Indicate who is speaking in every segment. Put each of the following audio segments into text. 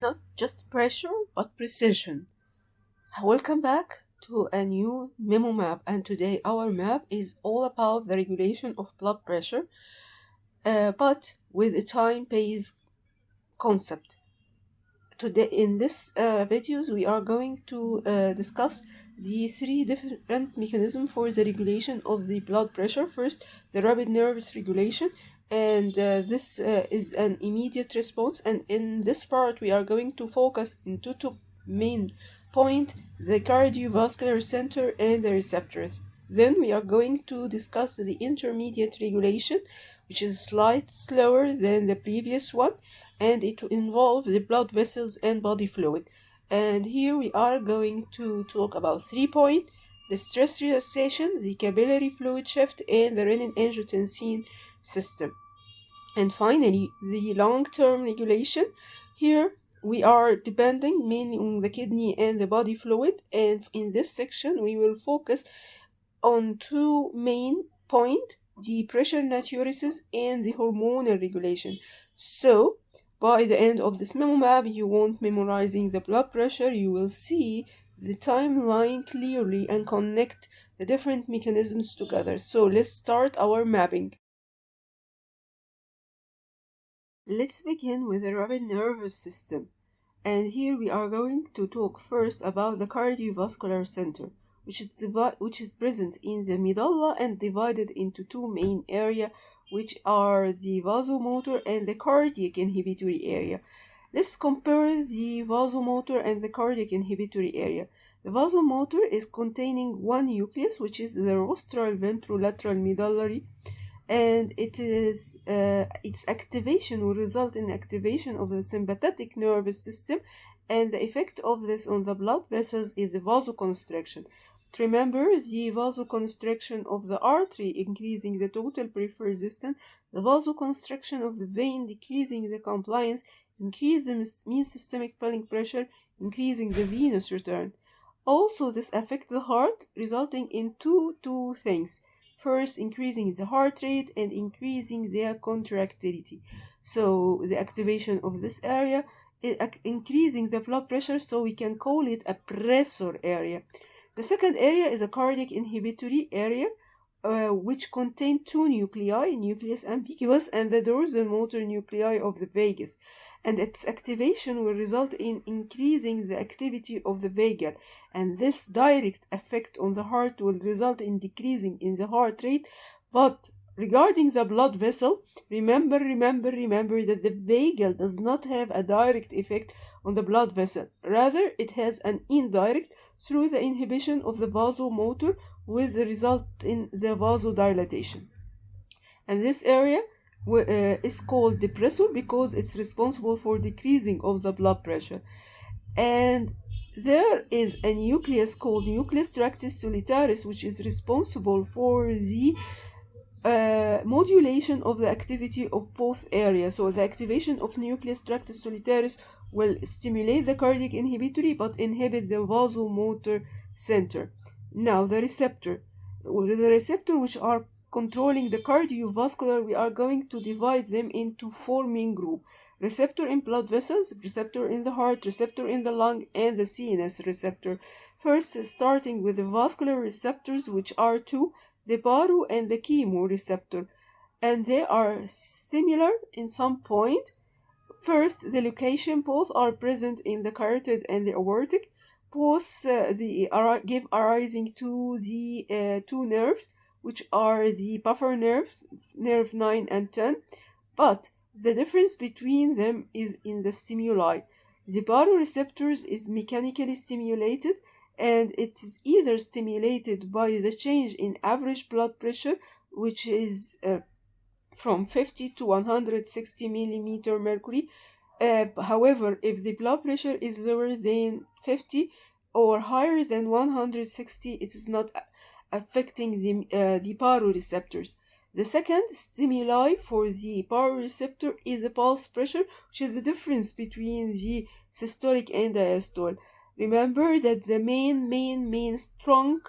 Speaker 1: Not just pressure, but precision. Welcome back to a new memo map, and today our map is all about the regulation of blood pressure, but with a time-based concept. Today, in this videos, we are going to discuss the three different mechanisms for the regulation of the blood pressure. First, the rapid nervous regulation, and this is an immediate response. And in this part, we are going to focus into two main point: the cardiovascular center and the receptors. Then we are going to discuss the intermediate regulation, which is slightly slower than the previous one, and it will involve the blood vessels and body fluid. And here we are going to talk about 3 points: the stress relaxation, the capillary fluid shift, and the renin-angiotensin system. And finally, the long-term regulation. Here we are depending mainly on the kidney and the body fluid, and in this section we will focus on two main points: the pressure natriuresis and the hormonal regulation. So by the end of this memo map, you won't memorizing the blood pressure, you will see the timeline clearly and connect the different mechanisms together. So let's start our mapping. Let's begin with the rapid nervous system. And here we are going to talk first about the cardiovascular center, which is present in the medulla and divided into two main areas, which are the vasomotor and the cardiac inhibitory area. Let's compare the vasomotor and the cardiac inhibitory area. The vasomotor is containing one nucleus, which is the rostral ventrolateral medullary, and its activation will result in activation of the sympathetic nervous system, and the effect of this on the blood vessels is the vasoconstriction. Remember, the vasoconstriction of the artery increasing the total peripheral resistance, the vasoconstriction of the vein decreasing the compliance, increase the mean systemic filling pressure, increasing the venous return. Also, this affects the heart, resulting in two things: first, increasing the heart rate and increasing their contractility. So the activation of this area is increasing the blood pressure, so we can call it a pressor area. The second area is a cardiac inhibitory area, which contain two nuclei, nucleus ambiguous and the dorsal motor nuclei of the vagus, and its activation will result in increasing the activity of the vagal, and this direct effect on the heart will result in decreasing in the heart rate. But regarding the blood vessel, remember that the vagal does not have a direct effect on the blood vessel. Rather, it has an indirect through the inhibition of the vasomotor, with the result in the vasodilatation. And this area is called depressor because it's responsible for decreasing of the blood pressure. And there is a nucleus called nucleus tractus solitaris, which is responsible for the modulation of the activity of both areas. So the activation of nucleus tractus solitaris will stimulate the cardiac inhibitory but inhibit the vasomotor center. Now the receptor, which are controlling the cardiovascular, we are going to divide them into four main groups: receptor in blood vessels, receptor in the heart, receptor in the lung, and the CNS receptor. First, starting with the vascular receptors, which are two: the baro and the chemoreceptor, and they are similar in some point. First, the location, both are present in the carotid and the aortic. Both give arising to the two nerves, which are the buffer nerves, nerve 9 and 10. But the difference between them is in the stimuli. The baroreceptors is mechanically stimulated, and it is either stimulated by the change in average blood pressure, which is from 50 to 160 millimeter mercury. However, if the blood pressure is lower than 50 or higher than 160, it is not affecting the baroreceptors. The second stimuli for the baroreceptor is the pulse pressure, which is the difference between the systolic and diastole. Remember that the main strong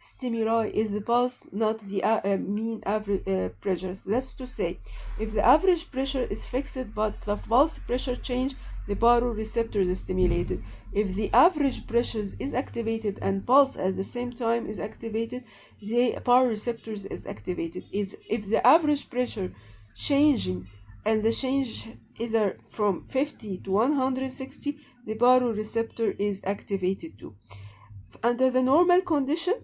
Speaker 1: stimuli is the pulse, not the mean average pressure. That's to say, if the average pressure is fixed but the pulse pressure change, the baroreceptor is stimulated. If the average pressure is activated and pulse at the same time is activated, the baroreceptor is activated. If the average pressure changing and the change either from 50 to 160, the baroreceptor is activated too. Under the normal condition,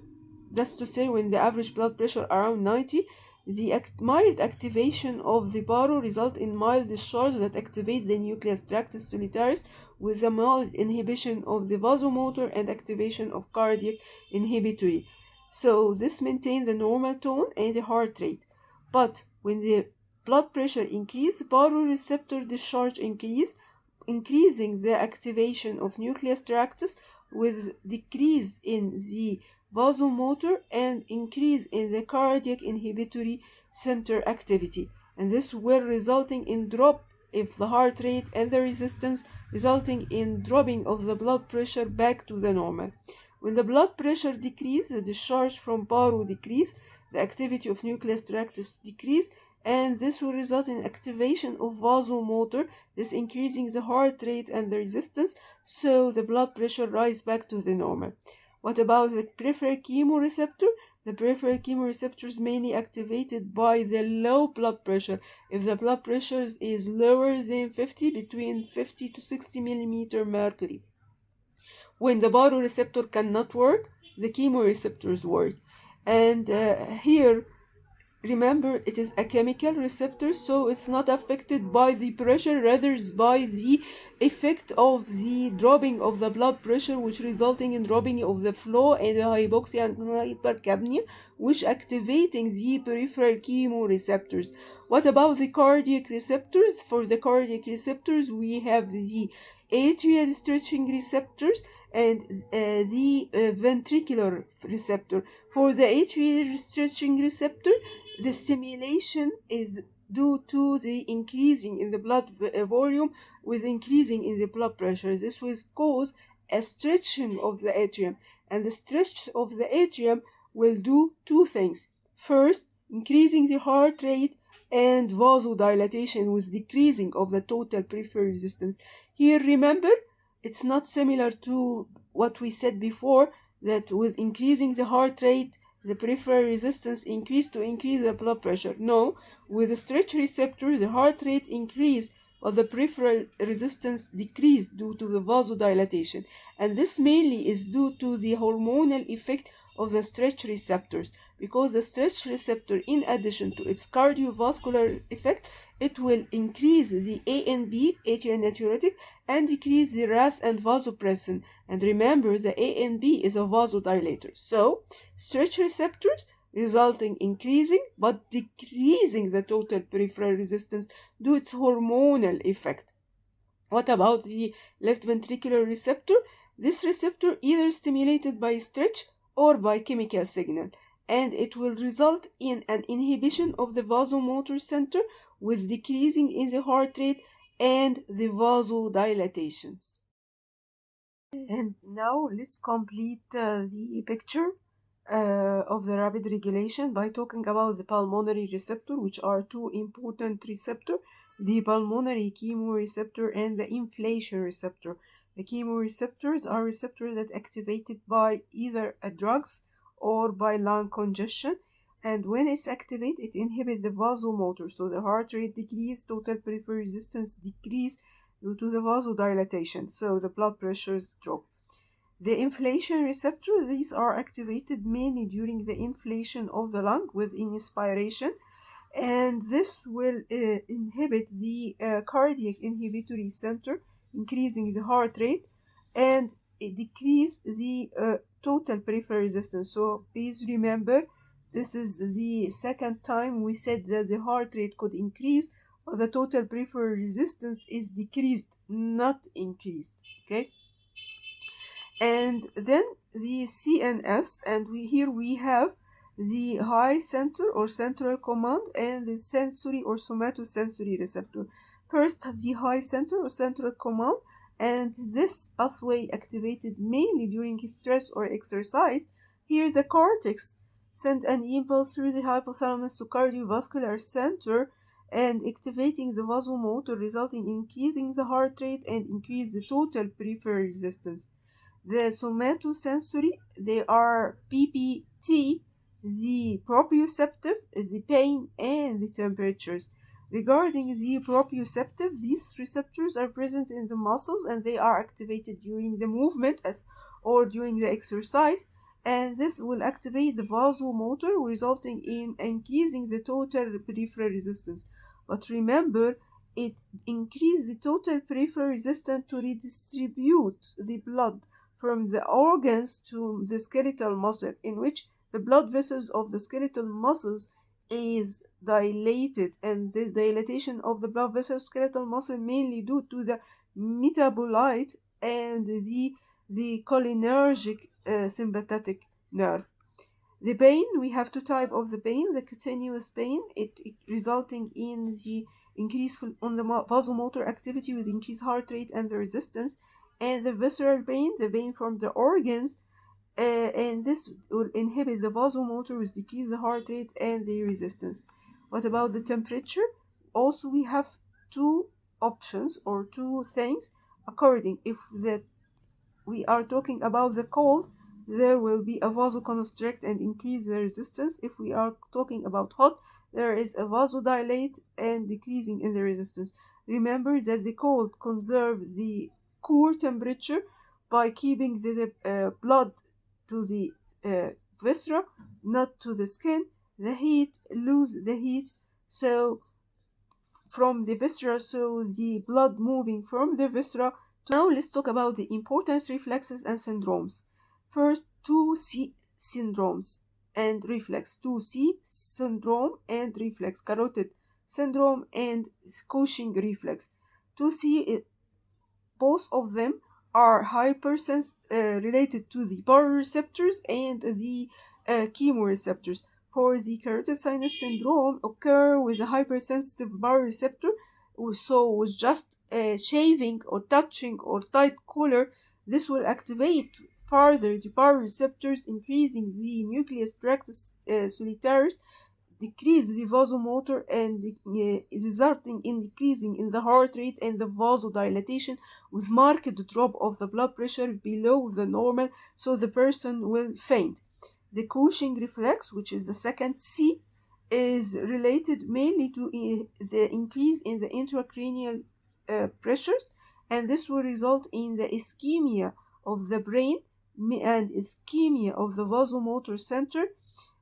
Speaker 1: that's to say when the average blood pressure around 90, the mild activation of the baro result in mild discharge that activate the nucleus tractus solitarius with the mild inhibition of the vasomotor and activation of cardiac inhibitory. So this maintains the normal tone and the heart rate. But when the blood pressure increase, the baroreceptor discharge increasing the activation of nucleus tractus with decrease in the vasomotor and increase in the cardiac inhibitory center activity, and this will resulting in drop of the heart rate and the resistance, resulting in dropping of the blood pressure back to the normal. When the blood pressure decrease, the discharge from baro decrease, the activity of nucleus tractus decrease, and this will result in activation of vasomotor, this increasing the heart rate and the resistance, so the blood pressure rise back to the normal. What about the peripheral chemoreceptor? The peripheral chemoreceptor is mainly activated by the low blood pressure. If the blood pressure is lower than 50, between 50 to 60 millimeter mercury. When the baroreceptor cannot work, the chemoreceptors work. And here, remember, it is a chemical receptor, so it's not affected by the pressure, rather it's by the effect of the dropping of the blood pressure, which resulting in dropping of the flow and the hypoxia and hypercapnia, which activating the peripheral chemoreceptors. What about the cardiac receptors? For the cardiac receptors, we have the atrial stretching receptors and the ventricular receptor. For the atrial stretching receptor, the stimulation is due to the increasing in the blood volume with increasing in the blood pressure. This will cause a stretching of the atrium, and the stretch of the atrium will do two things. First, increasing the heart rate and vasodilatation with decreasing of the total peripheral resistance. Here, remember, it's not similar to what we said before, that with increasing the heart rate, the peripheral resistance increase to increase the blood pressure. No, with the stretch receptor, the heart rate increase, but the peripheral resistance decreased due to the vasodilatation. And this mainly is due to the hormonal effect of the stretch receptors, because the stretch receptor, in addition to its cardiovascular effect, it will increase the ANB, atrial natriuretic, and decrease the RAS and vasopressin. And remember, the ANB is a vasodilator. So, stretch receptors resulting increasing but decreasing the total peripheral resistance due to its hormonal effect. What about the left ventricular receptor? This receptor either stimulated by stretch or by chemical signal, and it will result in an inhibition of the vasomotor center with decreasing in the heart rate and the vasodilatations. And now let's complete the picture of the rapid regulation by talking about the pulmonary receptor, which are two important receptors, the pulmonary chemoreceptor and the inflation receptor. The chemoreceptors are receptors that activated by either drugs or by lung congestion, and when it's activated, it inhibits the vasomotor, so the heart rate decrease, total peripheral resistance decrease due to the vasodilatation, so the blood pressures drop. The inflation receptor, these are activated mainly during the inflation of the lung with inspiration, and this will inhibit the cardiac inhibitory center, increasing the heart rate, and it decrease the total peripheral resistance. So please remember, this is the second time we said that the heart rate could increase, but the total peripheral resistance is decreased, not increased. Okay. And then the CNS, and here we have the high center or central command and the sensory or somatosensory receptor. First, the high center or central command, and this pathway activated mainly during stress or exercise. Here the cortex send an impulse through the hypothalamus to cardiovascular center, and activating the vasomotor, resulting in increasing the heart rate and increase the total peripheral resistance. The somatosensory, they are PPT, the proprioceptive, the pain, and the temperatures. Regarding the proprioceptive, these receptors are present in the muscles and they are activated during the movement or during the exercise, and this will activate the vasomotor, resulting in increasing the total peripheral resistance. But remember, it increases the total peripheral resistance to redistribute the blood from the organs to the skeletal muscle, in which the blood vessels of the skeletal muscles is dilated, and this dilatation of the blood vessel skeletal muscle mainly due to the metabolite and the cholinergic sympathetic nerve. The pain, we have two types of the pain: the continuous pain, it resulting in the increase on the vasomotor activity with increased heart rate and the resistance, and the visceral pain, the pain from the organs, and this will inhibit the vasomotor with decrease the heart rate and the resistance. What about the temperature? Also, we have two options or two things according if the we are talking about the cold, there will be a vasoconstrict and increase the resistance. If we are talking about hot, there is a vasodilate and decreasing in the resistance. Remember that the cold conserves the core temperature by keeping the blood to the viscera, not to the skin. The heat lose the heat, so from the viscera, so the blood moving from the viscera. Now let's talk about the important reflexes and syndromes. First, 2C syndromes and reflex. 2C syndrome and reflex. Carotid syndrome and Cushing reflex. 2C, both of them are related to the baroreceptors and the chemoreceptors. For the carotid sinus syndrome, occur with a hypersensitive baroreceptor, so with just shaving or touching or tight collar, this will activate further the baroreceptors, increasing the nucleus tractus solitaris, decrease the vasomotor, and resulting in decreasing in the heart rate and the vasodilatation, with marked drop of the blood pressure below the normal, so the person will faint. The Cushing reflex, which is the second C, is related mainly to the increase in the intracranial pressures, and this will result in the ischemia of the brain and ischemia of the vasomotor center,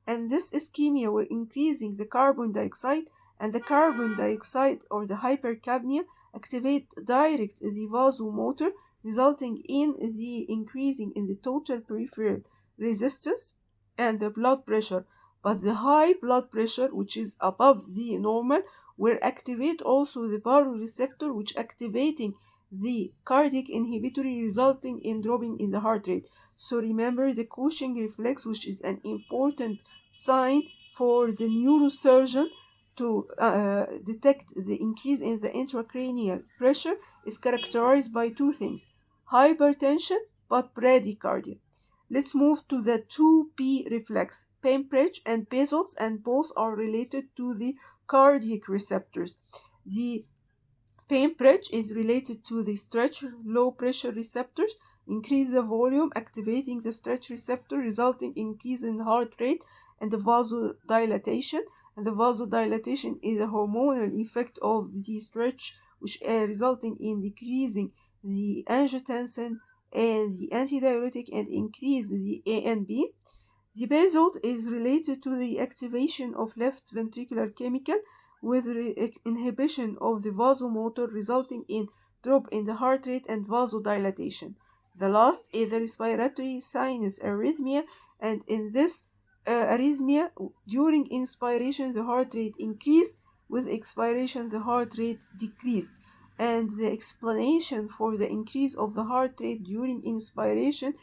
Speaker 1: and this ischemia will increasing the carbon dioxide, and the carbon dioxide or the hypercapnia activate direct the vasomotor, resulting in the increasing in the total peripheral resistance and the blood pressure. But the high blood pressure, which is above the normal, will activate also the baroreceptor, which activating the cardiac inhibitory, resulting in dropping in the heart rate. So remember the Cushing reflex, which is an important sign for the neurosurgeon to detect the increase in the intracranial pressure, is characterized by two things: hypertension but bradycardia. Let's move to the 2P reflex, Pembridge and Bezos, and both are related to the cardiac receptors. The Pembridge is related to the stretch low pressure receptors, increase the volume, activating the stretch receptor, resulting in increase in heart rate and the vasodilatation. And the vasodilatation is a hormonal effect of the stretch, which resulting in decreasing the angiotensin and the antidiuretic and increase the ANB. The basalt is related to the activation of left ventricular chemical with inhibition of the vasomotor, resulting in drop in the heart rate and vasodilatation. The last is the respiratory sinus arrhythmia, and in this arrhythmia, during inspiration the heart rate increased, with expiration the heart rate decreased. And the explanation for the increase of the heart rate during inspiration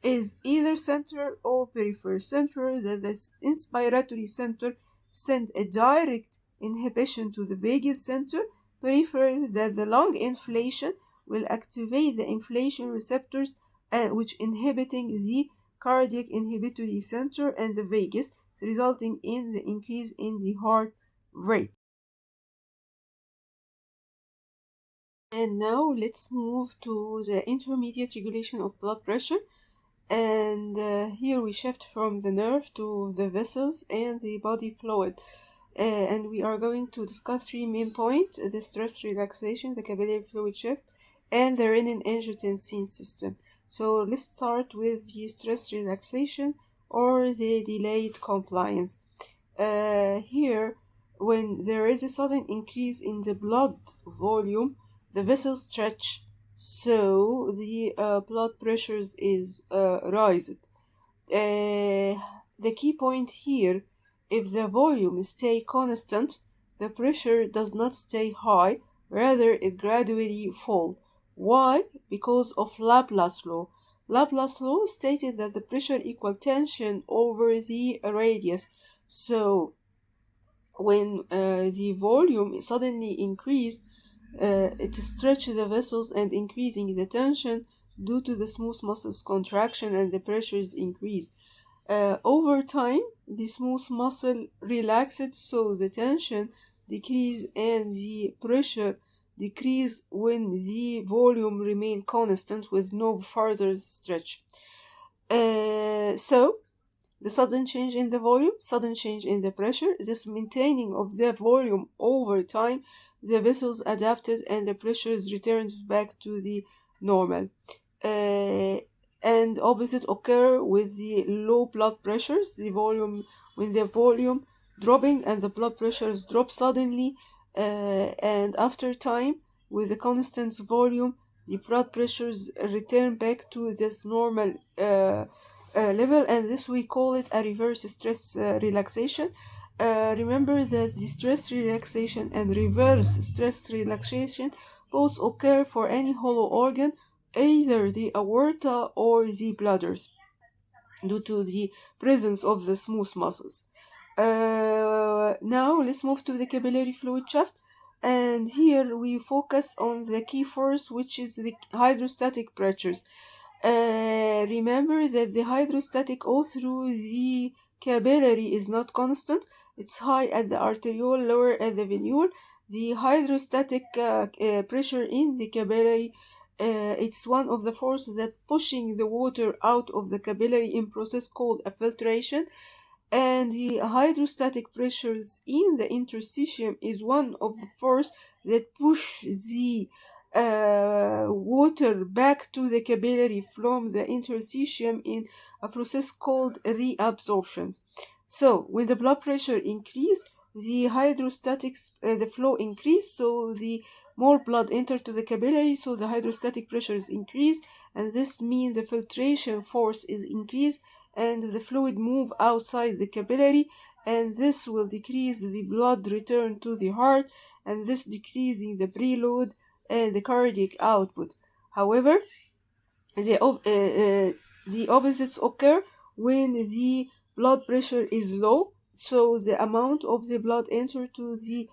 Speaker 1: is either central or peripheral. Central, that the inspiratory center send a direct inhibition to the vagus center. Peripheral, that the lung inflation will activate the inflation receptors, which inhibiting the cardiac inhibitory center and the vagus, resulting in the increase in the heart rate. And now let's move to the intermediate regulation of blood pressure. And here we shift from the nerve to the vessels and the body fluid. And we are going to discuss three main points: the stress relaxation, the capillary fluid shift, and the renin-angiotensin system. So let's start with the stress relaxation or the delayed compliance. Here, when there is a sudden increase in the blood volume, the vessels stretch, so the blood pressures is raised. The key point here, if the volume stay constant, the pressure does not stay high, rather it gradually fall. Why? Because of Laplace law. Laplace law stated that the pressure equal tension over the radius. So when the volume suddenly increased, it stretches the vessels and increasing the tension due to the smooth muscles contraction and the pressures increase. Over time, the smooth muscle relaxed, so the tension decrease and the pressure decrease when the volume remain constant with no further stretch. So the sudden change in the volume, sudden change in the pressure, this maintaining of the volume over time, the vessels adapted and the pressures returned back to the normal. Uh, and opposite occur with the low blood pressures, the volume when the volume dropping and the blood pressures drop suddenly, and after time with the constant volume, the blood pressures return back to this normal level, and this we call it a reverse stress relaxation. Remember that the stress relaxation and reverse stress relaxation both occur for any hollow organ, either the aorta or the bladders, due to the presence of the smooth muscles. Now let's move to the capillary fluid shaft, and here we focus on the key force, which is the hydrostatic pressures. Remember that the hydrostatic all through the capillary is not constant. It's high at the arteriole, lower at the venule. The hydrostatic pressure in the capillary, it's one of the forces that pushing the water out of the capillary in process called a filtration, and the hydrostatic pressures in the interstitium is one of the force that push the water back to the capillary from the interstitium in a process called reabsorption. So when the blood pressure increase, the hydrostatics the flow increase, so the more blood enter to the capillary, so the hydrostatic pressure is increased, and this means the filtration force is increased and the fluid move outside the capillary, and this will decrease the blood return to the heart, and this decreasing the preload and the cardiac output. However, the opposites occur when the blood pressure is low, so the amount of the blood enter to the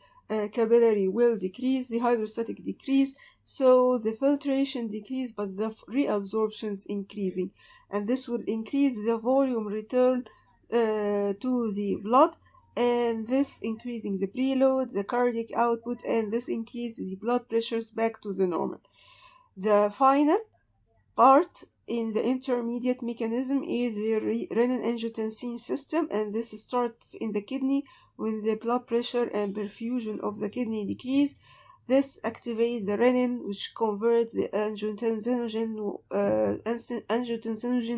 Speaker 1: capillary will decrease, the hydrostatic decrease, so the filtration decrease, but the reabsorption is increasing, and this will increase the volume return to the blood, and this increasing the preload, the cardiac output, and this increases the blood pressures back to the normal. The final part in the intermediate mechanism is the renin-angiotensin system, and this starts in the kidney when the blood pressure and perfusion of the kidney decrease. This activates the renin, which converts the angiotensinogen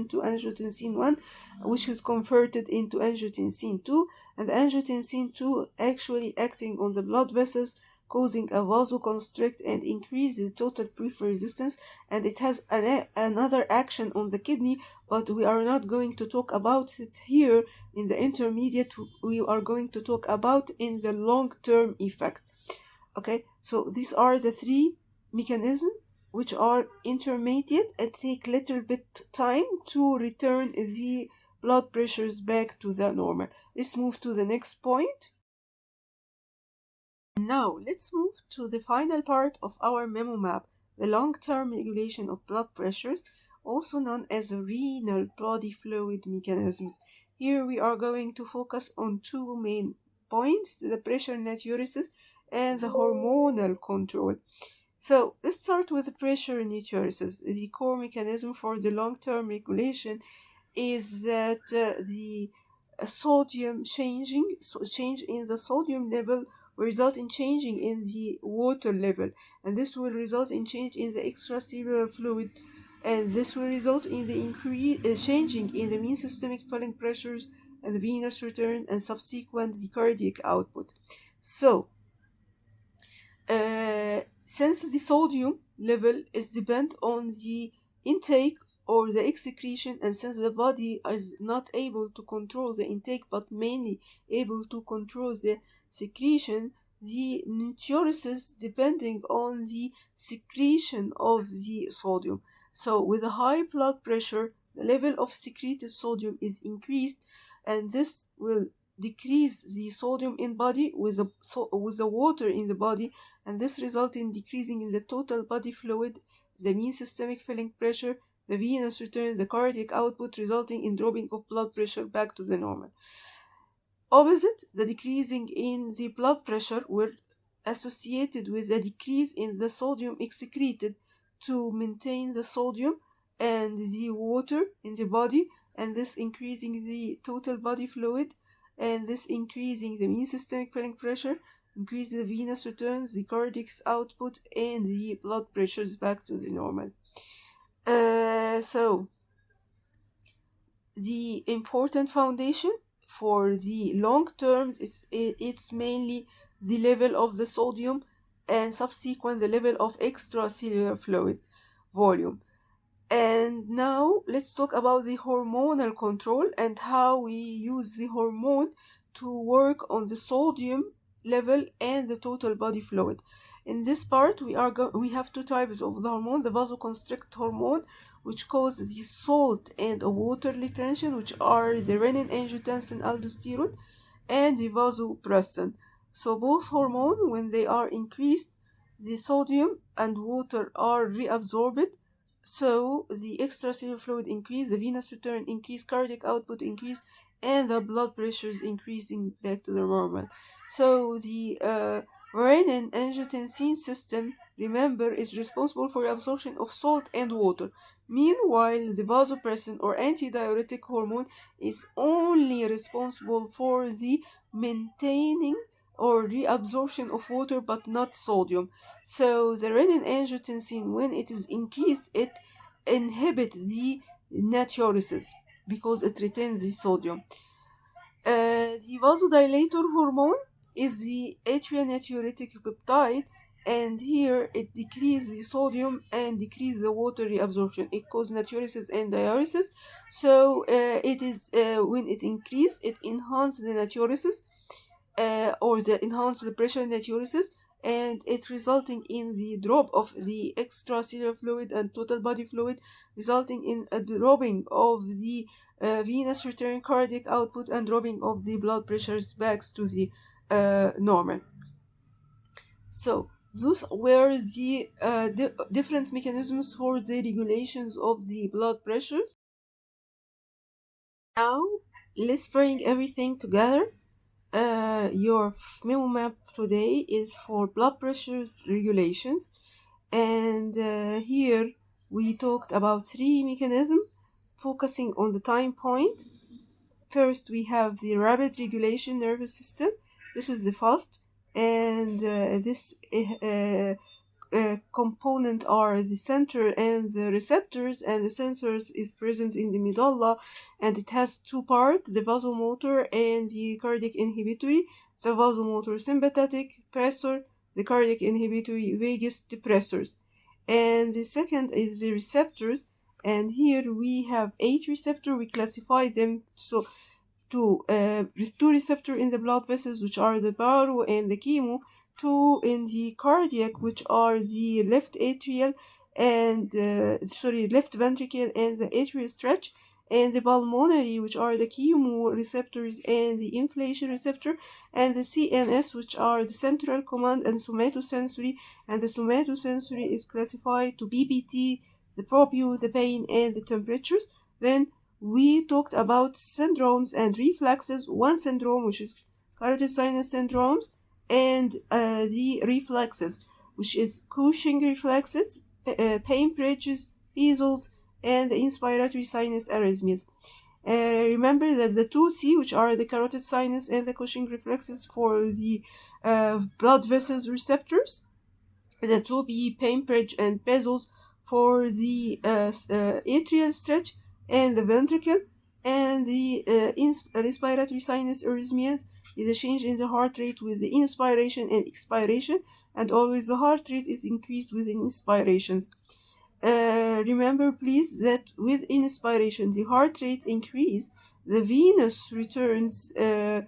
Speaker 1: to angiotensin 1, which is converted into angiotensin 2, and angiotensin 2 actually acting on the blood vessels, causing a vasoconstrict and increase the total peripheral resistance, and it has another action on the kidney, but we are not going to talk about it here in the intermediate. We are going to talk about in the long-term effect. Okay, so these are the three mechanisms which are intermediate and take little bit time to return the blood pressures back to the normal. Let's move to the next point. Now, let's move to the final part of our MemoMap, the long-term regulation of blood pressures, also known as renal body fluid mechanisms. Here we are going to focus on two main points: the pressure natriuresis and the hormonal control. So let's start with pressure natriuresis. The core mechanism for the long-term regulation is that the change in the sodium level will result in changing in the water level, and this will result in change in the extracellular fluid, and this will result in the changing in the mean systemic filling pressures and the venous return and subsequent the cardiac output. So since the sodium level is dependent on the intake or the excretion, and since the body is not able to control the intake but mainly able to control the secretion, the natriuresis depending on the secretion of the sodium. So with a high blood pressure, the level of secreted sodium is increased, and this will decrease the sodium in body with the water in the body, and this results in decreasing in the total body fluid, the mean systemic filling pressure, the venous return, the cardiac output, resulting in dropping of blood pressure back to the normal. Opposite, the decreasing in the blood pressure were associated with the decrease in the sodium excreted to maintain the sodium and the water in the body, and this increasing the total body fluid, and this increasing the mean systemic filling pressure, increase the venous returns, the cardiac output, and the blood pressures back to the normal. So the important foundation for the long terms it's mainly the level of the sodium and subsequent the level of extracellular fluid volume. And now let's talk about the hormonal control and how we use the hormone to work on the sodium level and the total body fluid. In this part, we have two types of the hormone: the vasoconstrict hormone, which causes the salt and water retention, which are the renin-angiotensin-aldosterone, and the vasopressin. So both hormones, when they are increased, the sodium and water are reabsorbed. So the extracellular fluid increase, the venous return increase, cardiac output increase, and the blood pressure is increasing back to the normal. So the renin-angiotensin system, remember, is responsible for absorption of salt and water. Meanwhile, the vasopressin or antidiuretic hormone is only responsible for the maintaining or reabsorption of water but not sodium. So the renin-angiotensin, when it is increased, it inhibits the natriuresis because it retains the sodium. The vasodilator hormone is the atrial natriuretic peptide, and here it decreases the sodium and decreases the water reabsorption. It causes natriuresis and diuresis. So it is when it increases, it enhances the natriuresis or enhance the pressure natriuresis, and it resulting in the drop of the extracellular fluid and total body fluid, resulting in a dropping of the venous return, cardiac output, and dropping of the blood pressures back to the normal. So those were the different mechanisms for the regulations of the blood pressures. Now let's bring everything together. Your MemoMap today is for blood pressures regulations, and here we talked about three mechanisms focusing on the time point. First, we have the rapid regulation nervous system. This is the fast, and this component are the center and the receptors, and the sensors is present in the medulla, and it has two parts: the vasomotor and the cardiac inhibitory. The vasomotor sympathetic pressor, the cardiac inhibitory vagus depressors. And the second is the receptors, and here we have 8 receptors. We classify them so to two receptor in the blood vessels, which are the baro and the chemo, 2 in the cardiac, which are the left atrial and left ventricle and the atrial stretch, and the pulmonary, which are the chemo receptors and the inflation receptor, and the CNS, which are the central command and somatosensory, and the somatosensory is classified to BPT, the propio, the pain, and the temperatures. Then we talked about syndromes and reflexes. One syndrome, which is carotid sinus syndromes, and the reflexes. which is Cushing reflexes, pain bridges, bezels, and the inspiratory sinus arrhythmias. Remember that the 2C, which are the carotid sinus and the Cushing reflexes for the blood vessels receptors, the 2B, pain bridge, and bezels for the atrial stretch and the ventricle, and the respiratory sinus arrhythmias is a change in the heart rate with the inspiration and expiration, and always the heart rate is increased with inspirations. Remember please that with inspiration the heart rate increase, the venous returns and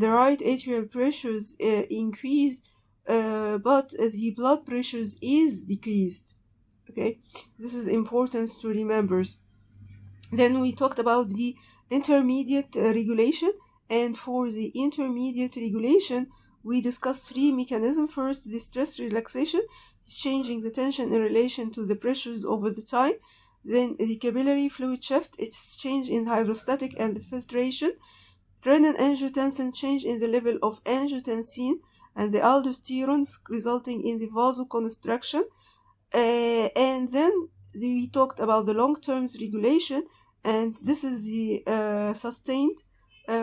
Speaker 1: the right atrial pressures increase, but the blood pressures is decreased. Okay, this is important to remember. Then we talked about the intermediate regulation, and for the intermediate regulation we discussed three mechanisms. First, the stress relaxation, changing the tension in relation to the pressures over the time. Then the capillary fluid shift, its change in hydrostatic and the filtration. Renin-angiotensin, change in the level of angiotensin and the aldosterone, resulting in the vasoconstriction. And then we talked about the long-term regulation, and this is the sustained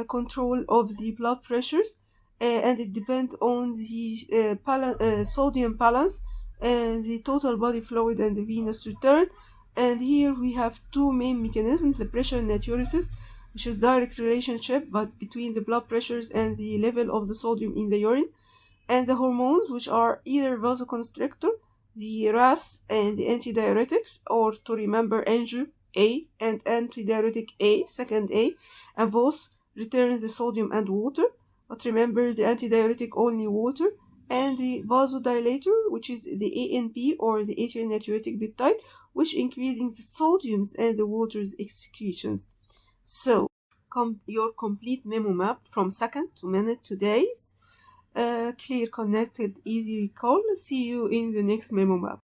Speaker 1: control of the blood pressures, and it depends on the sodium balance and the total body fluid and the venous return. And here we have two main mechanisms: the pressure natriuresis, which is direct relationship but between the blood pressures and the level of the sodium in the urine, and the hormones, which are either vasoconstrictor, the RAS, and the antidiuretics, or to remember angio A and antidiuretic A, second A, and both return the sodium and water, but remember the antidiuretic only water, and the vasodilator, which is the ANP or the atrial natriuretic peptide, which increasing the sodiums and the water's excretions. So, your complete memo map from second to minute to days. Clear, connected, easy recall. See you in the next memo map.